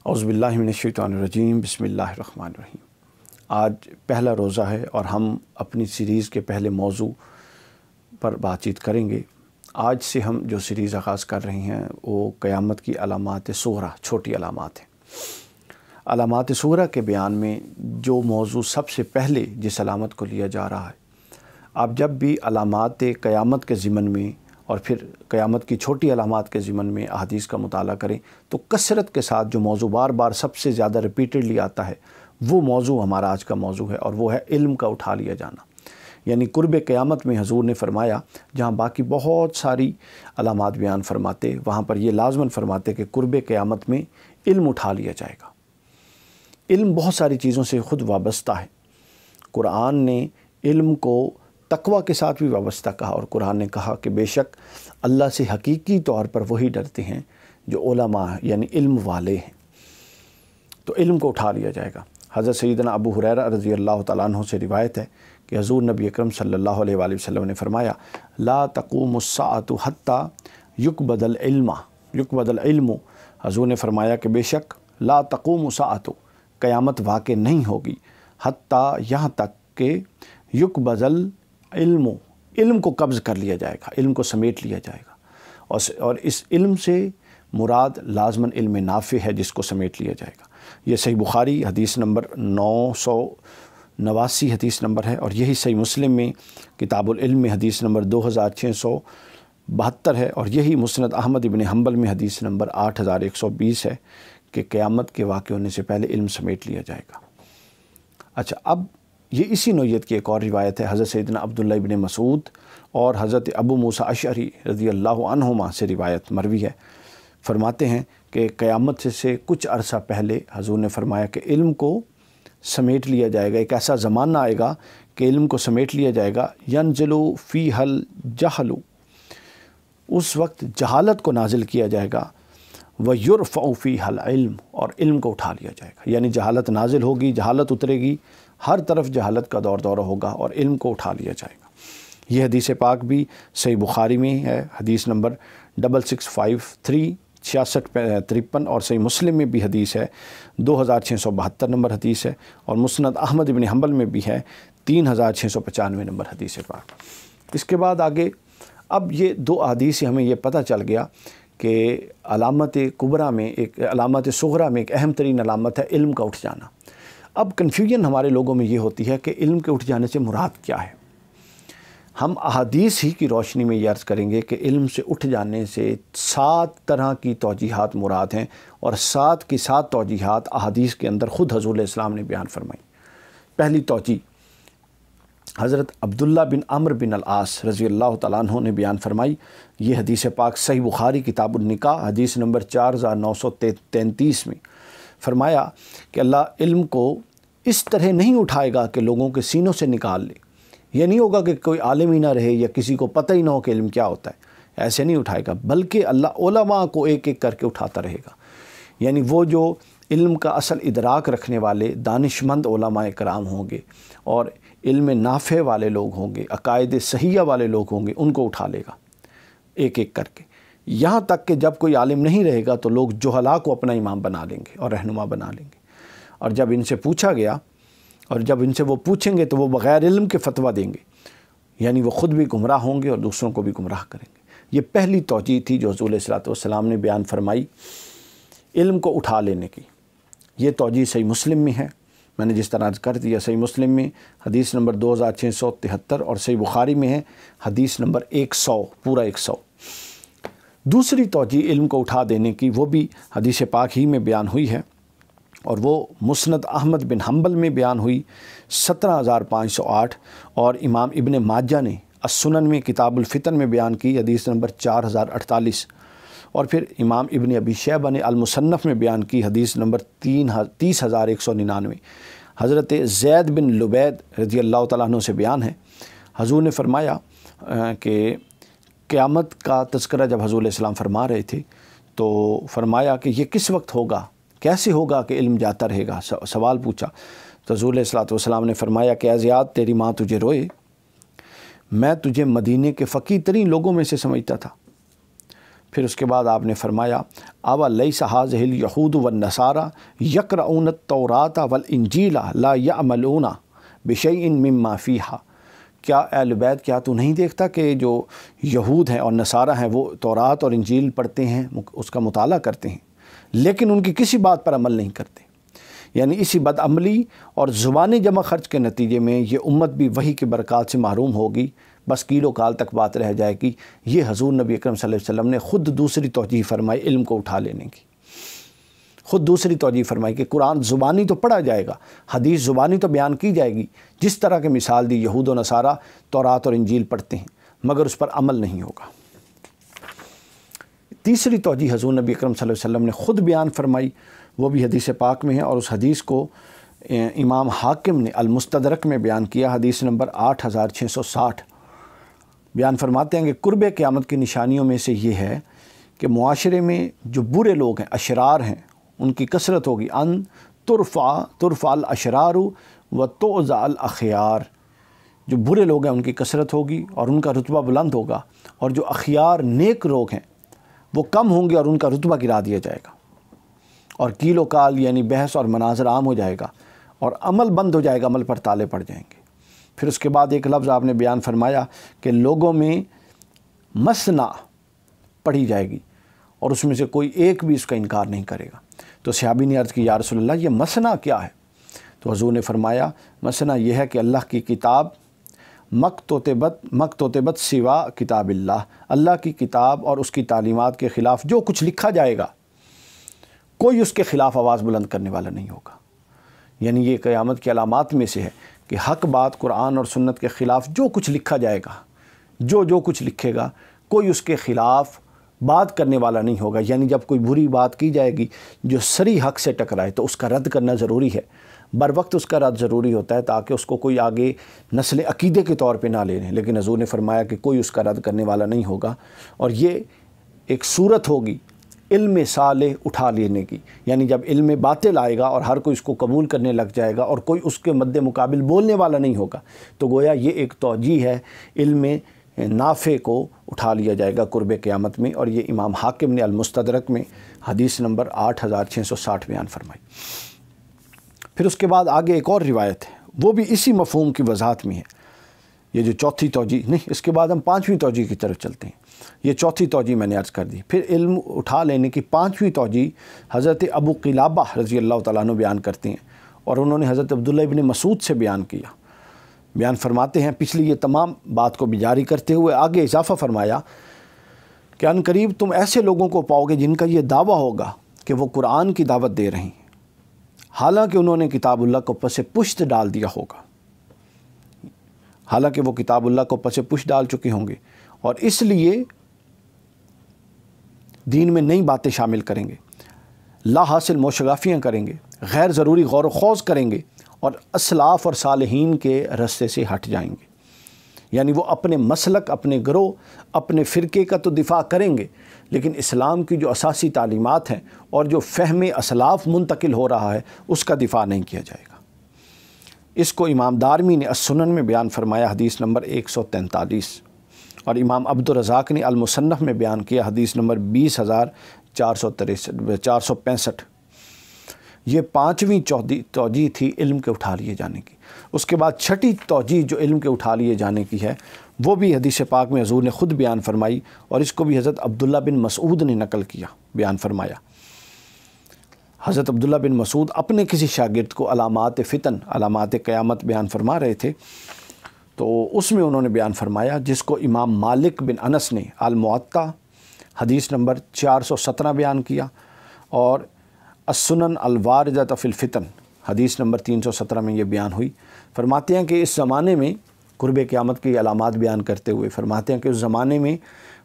اعوذ باللہ من الشیطان الرجیم، بسم اللہ الرحمن الرحیم۔ آج پہلا روزہ ہے اور ہم اپنی سیریز کے پہلے موضوع پر بات چیت کریں گے۔ آج سے ہم جو سیریز آغاز کر رہے ہیں وہ قیامت کی علامات صغریٰ، چھوٹی علامات ہیں۔ علامات صغریٰ کے بیان میں جو موضوع سب سے پہلے جس علامت کو لیا جا رہا ہے، آپ جب بھی علامات قیامت کے ضمن میں اور پھر قیامت کی چھوٹی علامات کے ضمن میں احادیث کا مطالعہ کریں تو کثرت کے ساتھ جو موضوع بار بار سب سے زیادہ ریپیٹڈلی آتا ہے وہ موضوع ہمارا آج کا موضوع ہے، اور وہ ہے علم کا اٹھا لیا جانا۔ یعنی قرب قیامت میں حضور نے فرمایا، جہاں باقی بہت ساری علامات بیان فرماتے، وہاں پر یہ لازماً فرماتے کہ قرب قیامت میں علم اٹھا لیا جائے گا۔ علم بہت ساری چیزوں سے خود وابستہ ہے۔ قرآن نے علم کو تقویٰ کے ساتھ بھی وابستہ کہا، اور قرآن نے کہا کہ بے شک اللہ سے حقیقی طور پر وہی ڈرتے ہیں جو علماء یعنی علم والے ہیں۔ تو علم کو اٹھا لیا جائے گا۔ حضرت سیدنا ابو ہریرہ رضی اللہ تعالیٰ عنہ سے روایت ہے کہ حضور نبی اکرم صلی اللہ علیہ وآلہ وسلم نے فرمایا، لا تقوم الساعة حتی یقبض العلم۔ حضور نے فرمایا کہ بے شک لا تقوم الساعة، قیامت واقع نہیں ہوگی، حتی یہاں تک کہ یقبض العلم، علم کو قبض کر لیا جائے گا، علم کو سمیٹ لیا جائے گا۔ اور اس علم سے مراد لازماً علم نافع ہے جس کو سمیٹ لیا جائے گا۔ یہ صحیح بخاری حدیث نمبر 989 حدیث نمبر ہے، اور یہی صحیح مسلم میں کتاب العلم میں حدیث نمبر 2672 ہے، اور یہی مسند احمد ابن حنبل میں حدیث نمبر 8120 ہے کہ قیامت کے واقع ہونے سے پہلے علم سمیٹ لیا جائے گا۔ اچھا، اب یہ اسی نوعیت کی ایک اور روایت ہے، حضرت سیدنا عبداللہ ابن مسعود اور حضرت ابو موسیٰ اشعری رضی اللہ عنہما سے روایت مروی ہے۔ فرماتے ہیں کہ قیامت سے کچھ عرصہ پہلے حضور نے فرمایا کہ علم کو سمیٹ لیا جائے گا۔ ایک ایسا زمانہ آئے گا کہ علم کو سمیٹ لیا جائے گا، ینزل فیہ الجہل، اس وقت جہالت کو نازل کیا جائے گا، ویرفع فیہ العلم، اور علم کو اٹھا لیا جائے گا۔ یعنی جہالت نازل ہوگی، جہالت اترے گی، ہر طرف جہالت کا دورہ ہوگا اور علم کو اٹھا لیا جائے گا۔ یہ حدیث پاک بھی صحیح بخاری میں ہے، حدیث نمبر 6653 6653، اور صحیح مسلم میں بھی حدیث ہے 2672 نمبر حدیث ہے، اور مسند احمد ابن حنبل میں بھی ہے 3695 نمبر حدیث پاک۔ اس کے بعد آگے اب یہ دو احادیث سے ہمیں یہ پتہ چل گیا کہ علامت کبریٰ میں علامت صغریٰ میں ایک اہم ترین علامت ہے علم کا اٹھ جانا۔ اب کنفیوژن ہمارے لوگوں میں یہ ہوتی ہے کہ علم کے اٹھ جانے سے مراد کیا ہے۔ ہم احادیث ہی کی روشنی میں یہ عرض کریں گے کہ علم سے اٹھ جانے سے 7 طرح کی توجیحات مراد ہیں، اور 7 کی 7 توجیحات احادیث کے اندر خود حضور علیہ السلام نے بیان فرمائی۔ پہلی توجیح حضرت عبداللہ بن عمرو بن العاص رضی اللہ تعالیٰ عنہ نے بیان فرمائی۔ یہ حدیث پاک صحیح بخاری کتاب النکاح حدیث نمبر 4933 میں فرمایا کہ اللہ علم کو اس طرح نہیں اٹھائے گا کہ لوگوں کے سینوں سے نکال لے۔ یہ نہیں ہوگا کہ کوئی عالم ہی نہ رہے یا کسی کو پتہ ہی نہ ہو کہ علم کیا ہوتا ہے، ایسے نہیں اٹھائے گا، بلکہ اللہ علماء کو ایک ایک کر کے اٹھاتا رہے گا۔ یعنی وہ جو علم کا اصل ادراک رکھنے والے دانشمند علماء کرام ہوں گے اور علم نافع والے لوگ ہوں گے، عقائد صحیحہ والے لوگ ہوں گے، ان کو اٹھا لے گا ایک ایک کر کے، یہاں تک کہ جب کوئی عالم نہیں رہے گا تو لوگ جہلاء کو اپنا امام بنا لیں گے اور رہنما بنا لیں گے۔ اور جب ان سے پوچھا گیا اور جب ان سے وہ پوچھیں گے تو وہ بغیر علم کے فتویٰ دیں گے، یعنی وہ خود بھی گمراہ ہوں گے اور دوسروں کو بھی گمراہ کریں گے۔ یہ پہلی توجیہ تھی جو حضور علیہ السلام نے بیان فرمائی علم کو اٹھا لینے کی۔ یہ توجیہ صحیح مسلم میں ہے، میں نے جس طرح کر دیا، صحیح مسلم میں حدیث نمبر 2673، اور صحیح بخاری میں ہے حدیث نمبر 100 پورا 100۔ دوسری توجیہ علم کو اٹھا دینے کی وہ بھی حدیث پاک ہی میں بیان ہوئی ہے، اور وہ مسند احمد بن حنبل میں بیان ہوئی 17508، اور امام ابن ماجہ نے السنن میں کتاب الفتن میں بیان کی حدیث نمبر 4048، اور پھر امام ابن ابی شیبہ نے المصنف میں بیان کی حدیث نمبر 30199۔ حضرت زید بن لبید رضی اللہ تعالیٰ عنہ سے بیان ہے، حضور نے فرمایا کہ قیامت کا تذکرہ جب حضور علیہ السلام فرما رہے تھے تو فرمایا کہ یہ کس وقت ہوگا، کیسے ہوگا کہ علم جاتا رہے گا، سوال پوچھا تو حضور علیہ السلام نے فرمایا کہ اے زیاد، تیری ماں تجھے روئے، میں تجھے مدینے کے فقیہ ترین لوگوں میں سے سمجھتا تھا، پھر اس کے بعد آپ نے فرمایا اَوَ لَيْسَ هَٰذِهِ الْيَهُودُ وَالنَّصَارَىٰ يَقْرَؤُونَ التَّوْرَاةَ وَالْإِنْجِيلَ لَا يَعْمَلُونَ بِشَيْءٍ مِّمَّا فِيهَا، کیا اہل بیت کیا تو نہیں دیکھتا کہ جو یہود ہیں اور نصارہ ہیں وہ تورات اور انجیل پڑھتے ہیں، اس کا مطالعہ کرتے ہیں، لیکن ان کی کسی بات پر عمل نہیں کرتے؟ یعنی اسی بد عملی اور زبانی جمع خرچ کے نتیجے میں یہ امت بھی وحی کی برکات سے محروم ہوگی، بس کیل و کال تک بات رہ جائے گی۔ یہ حضور نبی اکرم صلی اللہ علیہ وسلم نے خود دوسری توجیہ فرمائی علم کو اٹھا لینے کی، خود دوسری توجیہ فرمائی کہ قرآن زبانی تو پڑھا جائے گا، حدیث زبانی تو بیان کی جائے گی، جس طرح کے مثال دی یہود و نصارہ تورات اور انجیل پڑھتے ہیں مگر اس پر عمل نہیں ہوگا۔ تیسری توجیہ حضور نبی اکرم صلی اللہ علیہ وسلم نے خود بیان فرمائی، وہ بھی حدیث پاک میں ہے، اور اس حدیث کو امام حاکم نے المستدرک میں بیان کیا، حدیث نمبر 8660۔ بیان فرماتے ہیں کہ قرب قیامت کی نشانیوں میں سے یہ ہے کہ معاشرے میں جو برے لوگ ہیں، اشرار ہیں، ان کی کثرت ہوگی، ان ترفع الاشرار و تعزى الاخیار، جو برے لوگ ہیں ان کی کثرت ہوگی اور ان کا رتبہ بلند ہوگا، اور جو اخیار نیک لوگ ہیں وہ کم ہوں گے اور ان کا رتبہ گرا دیا جائے گا، اور کیل و کال یعنی بحث اور مناظر عام ہو جائے گا، اور عمل بند ہو جائے گا، عمل پر تالے پڑ جائیں گے۔ پھر اس کے بعد ایک لفظ آپ نے بیان فرمایا کہ لوگوں میں مسنا پڑھی جائے گی اور اس میں سے کوئی ایک بھی اس کا انکار نہیں کرے گا۔ تو صحابی نے عرض کی یا رسول اللہ یہ مسنا کیا ہے؟ تو حضور نے فرمایا مسنا یہ ہے کہ اللہ کی کتاب مکتوبت سوا کتاب اللہ کی کتاب اور اس کی تعلیمات کے خلاف جو کچھ لکھا جائے گا کوئی اس کے خلاف آواز بلند کرنے والا نہیں ہوگا۔ یعنی یہ قیامت کی علامات میں سے ہے کہ حق بات قرآن اور سنت کے خلاف جو کچھ لکھا جائے گا، جو کچھ لکھے گا کوئی اس کے خلاف بات کرنے والا نہیں ہوگا۔ یعنی جب کوئی بری بات کی جائے گی جو صریح حق سے ٹکرائے تو اس کا رد کرنا ضروری ہے، بر وقت اس کا رد ضروری ہوتا ہے تاکہ اس کو کوئی آگے نسل عقیدے کے طور پہ نہ لے لیں۔ لیکن حضور نے فرمایا کہ کوئی اس کا رد کرنے والا نہیں ہوگا، اور یہ ایک صورت ہوگی علم صالح اٹھا لینے کی، یعنی جب علم باطل آئے گا اور ہر کوئی اس کو قبول کرنے لگ جائے گا اور کوئی اس کے مد مقابل بولنے والا نہیں ہوگا، تو گویا یہ ایک توجیہ ہے، علم نافع کو اٹھا لیا جائے گا قرب قیامت میں، اور یہ امام حاکم نے المستدرک میں حدیث نمبر 8660 بیان فرمائی۔ پھر اس کے بعد آگے ایک اور روایت ہے، وہ بھی اسی مفہوم کی وضاحت میں ہے۔ یہ جو چوتھی توجیہ نہیں، اس کے بعد ہم پانچویں توجیہ کی طرف چلتے ہیں۔ یہ چوتھی توجیہ میں نے عرض کر دی۔ پھر علم اٹھا لینے کی پانچویں توجیہ حضرت ابو قلابہ رضی اللہ تعالیٰ عنہ بیان کرتے ہیں، اور انہوں نے حضرت عبداللہ ابن مسعود سے بیان کیا۔ بیان فرماتے ہیں پچھلی یہ تمام بات کو بھی جاری کرتے ہوئے آگے اضافہ فرمایا کہ ان قریب تم ایسے لوگوں کو پاؤ گے جن کا یہ دعویٰ ہوگا کہ وہ قرآن کی دعوت دے رہے ہیں، حالانکہ انہوں نے کتاب اللہ کو پس پشت ڈال دیا ہوگا، حالانکہ وہ کتاب اللہ کو پس پشت ڈال چکے ہوں گے، اور اس لیے دین میں نئی باتیں شامل کریں گے، لا حاصل موشگافیاں کریں گے، غیر ضروری غور و خوض کریں گے، اور اسلاف اور صالحین کے رستے سے ہٹ جائیں گے۔ یعنی وہ اپنے مسلک، اپنے گروہ، اپنے فرقے کا تو دفاع کریں گے، لیکن اسلام کی جو اساسی تعلیمات ہیں اور جو فہم اسلاف منتقل ہو رہا ہے اس کا دفاع نہیں کیا جائے گا۔ اس کو امام دارمی نے السنن میں بیان فرمایا حدیث نمبر 143، اور امام عبدالرزاق نے المصنف میں بیان کیا حدیث نمبر 20465۔ یہ پانچویں توجیہ تھی علم کے اٹھا لیے جانے کی۔ اس کے بعد چھٹی توجیہ جو علم کے اٹھا لیے جانے کی ہے وہ بھی حدیث پاک میں حضور نے خود بیان فرمائی، اور اس کو بھی حضرت عبداللہ بن مسعود نے نقل کیا، بیان فرمایا۔ حضرت عبداللہ بن مسعود اپنے کسی شاگرد کو علامات فتن، علامات قیامت بیان فرما رہے تھے، تو اس میں انہوں نے بیان فرمایا جس کو امام مالک بن انس نے الموطا حدیث نمبر 417 بیان کیا، اور السنن الواردۃ فی الفتن حدیث نمبر 317 میں یہ بیان ہوئی۔ فرماتے ہیں کہ اس زمانے میں قرب قیامت کی علامات بیان کرتے ہوئے فرماتے ہیں کہ اس زمانے میں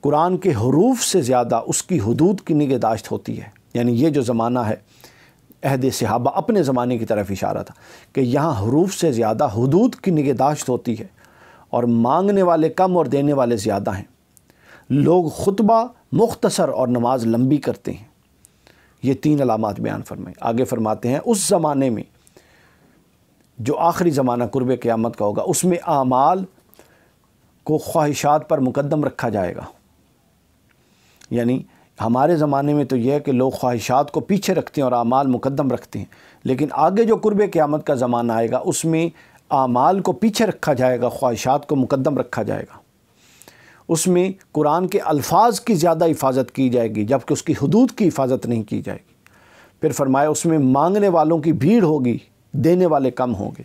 قرآن کے حروف سے زیادہ اس کی حدود کی نگہداشت ہوتی ہے۔ یعنی یہ جو زمانہ ہے عہد صحابہ اپنے زمانے کی طرف اشارہ تھا کہ یہاں حروف سے زیادہ حدود کی نگہداشت ہوتی ہے، اور مانگنے والے کم اور دینے والے زیادہ ہیں، لوگ خطبہ مختصر اور نماز لمبی کرتے ہیں۔ یہ تین علامات بیان فرمائے۔ آگے فرماتے ہیں اس زمانے میں جو آخری زمانہ قرب قیامت کا ہوگا اس میں اعمال کو خواہشات پر مقدم رکھا جائے گا، یعنی ہمارے زمانے میں تو یہ ہے کہ لوگ خواہشات کو پیچھے رکھتے ہیں اور اعمال مقدم رکھتے ہیں، لیکن آگے جو قرب قیامت کا زمانہ آئے گا اس میں اعمال کو پیچھے رکھا جائے گا، خواہشات کو مقدم رکھا جائے گا۔ اس میں قرآن کے الفاظ کی زیادہ حفاظت کی جائے گی جبکہ اس کی حدود کی حفاظت نہیں کی جائے گی۔ پھر فرمایا اس میں مانگنے والوں کی بھیڑ ہوگی، دینے والے کم ہوں گے،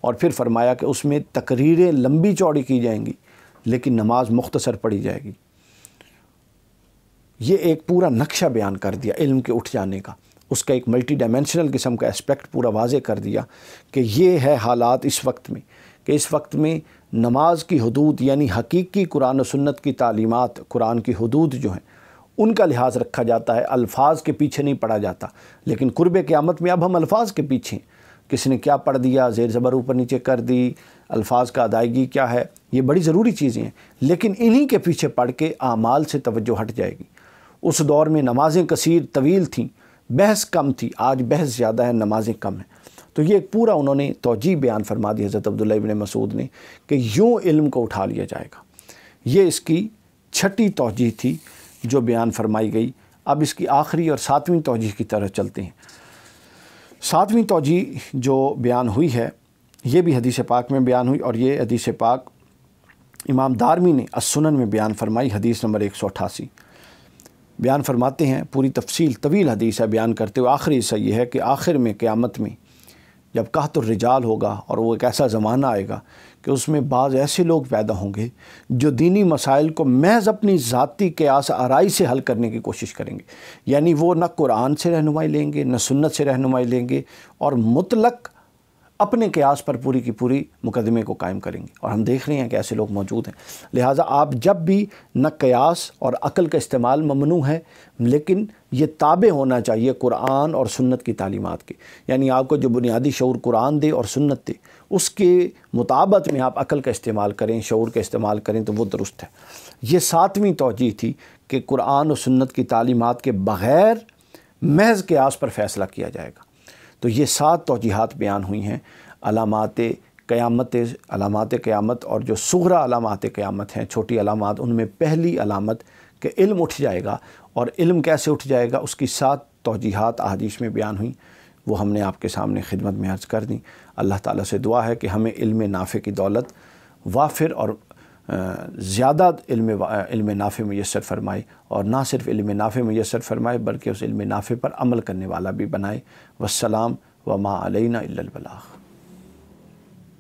اور پھر فرمایا کہ اس میں تقریریں لمبی چوڑی کی جائیں گی لیکن نماز مختصر پڑھی جائے گی۔ یہ ایک پورا نقشہ بیان کر دیا علم کے اٹھ جانے کا، اس کا ایک ملٹی ڈائمینشنل قسم کا اسپیکٹ پورا واضح کر دیا کہ یہ ہے حالات اس وقت میں، کہ اس وقت میں نماز کی حدود یعنی حقیقی قرآن و سنت کی تعلیمات، قرآن کی حدود جو ہیں ان کا لحاظ رکھا جاتا ہے، الفاظ کے پیچھے نہیں پڑا جاتا۔ لیکن قرب قیامت میں اب ہم الفاظ کے پیچھے ہیں، کس نے کیا پڑھ دیا، زیر زبر اوپر نیچے کر دی، الفاظ کا ادائیگی کیا ہے، یہ بڑی ضروری چیزیں ہیں، لیکن انہی کے پیچھے پڑھ کے اعمال سے توجہ ہٹ جائے گی۔ اس دور میں نمازیں کثیر طویل تھیں، بحث کم تھی، آج بحث زیادہ ہے، نمازیں کم ہیں۔ تو یہ ایک پورا انہوں نے توجیہ بیان فرما دی حضرت عبداللہ ابن مسعود نے کہ یوں علم کو اٹھا لیا جائے گا۔ یہ اس کی چھٹی توجیہ تھی جو بیان فرمائی گئی۔ اب اس کی آخری اور ساتویں توجیہ کی طرف چلتے ہیں۔ ساتویں توجیہ جو بیان ہوئی ہے یہ بھی حدیث پاک میں بیان ہوئی، اور یہ حدیث پاک امام دارمی نے السنن میں بیان فرمائی، حدیث نمبر 188 بیان فرماتے ہیں۔ پوری تفصیل طویل حدیث ہے، بیان کرتے ہوئے آخری حصہ یہ ہے کہ آخر میں قیامت میں جب قحط الرجال ہوگا اور وہ ایک ایسا زمانہ آئے گا کہ اس میں بعض ایسے لوگ پیدا ہوں گے جو دینی مسائل کو محض اپنی ذاتی قیاس آرائی سے حل کرنے کی کوشش کریں گے، یعنی وہ نہ قرآن سے رہنمائی لیں گے نہ سنت سے رہنمائی لیں گے، اور مطلق اپنے قیاس پر پوری کی پوری مقدمے کو قائم کریں گے، اور ہم دیکھ رہے ہیں کہ ایسے لوگ موجود ہیں۔ لہٰذا آپ جب بھی نہ قیاس اور عقل کا استعمال ممنوع ہے، لیکن یہ تابع ہونا چاہیے قرآن اور سنت کی تعلیمات کے، یعنی آپ کو جو بنیادی شعور قرآن دے اور سنت دے اس کے مطابق میں آپ عقل کا استعمال کریں، شعور کا استعمال کریں تو وہ درست ہے۔ یہ ساتویں توجیہ تھی کہ قرآن و سنت کی تعلیمات کے بغیر محض قیاس پر فیصلہ کیا جائے گا۔ تو یہ 7 توجیہات بیان ہوئی ہیں، علامات قیامت اور جو صغرا علامات قیامت ہیں، چھوٹی علامات، ان میں پہلی علامت کہ علم اٹھ جائے گا، اور علم کیسے اٹھ جائے گا اس کی 7 توجیہات احادیث میں بیان ہوئیں، وہ ہم نے آپ کے سامنے خدمت میں عرض کر دیں۔ اللہ تعالیٰ سے دعا ہے کہ ہمیں علم نافع کی دولت وافر اور زیادہ علم نافع میسر فرمائے، اور نہ صرف علم نافع میسر فرمائے بلکہ اس علم نافع پر عمل کرنے والا بھی بنائے۔ والسلام وما علینا الا البلاغ۔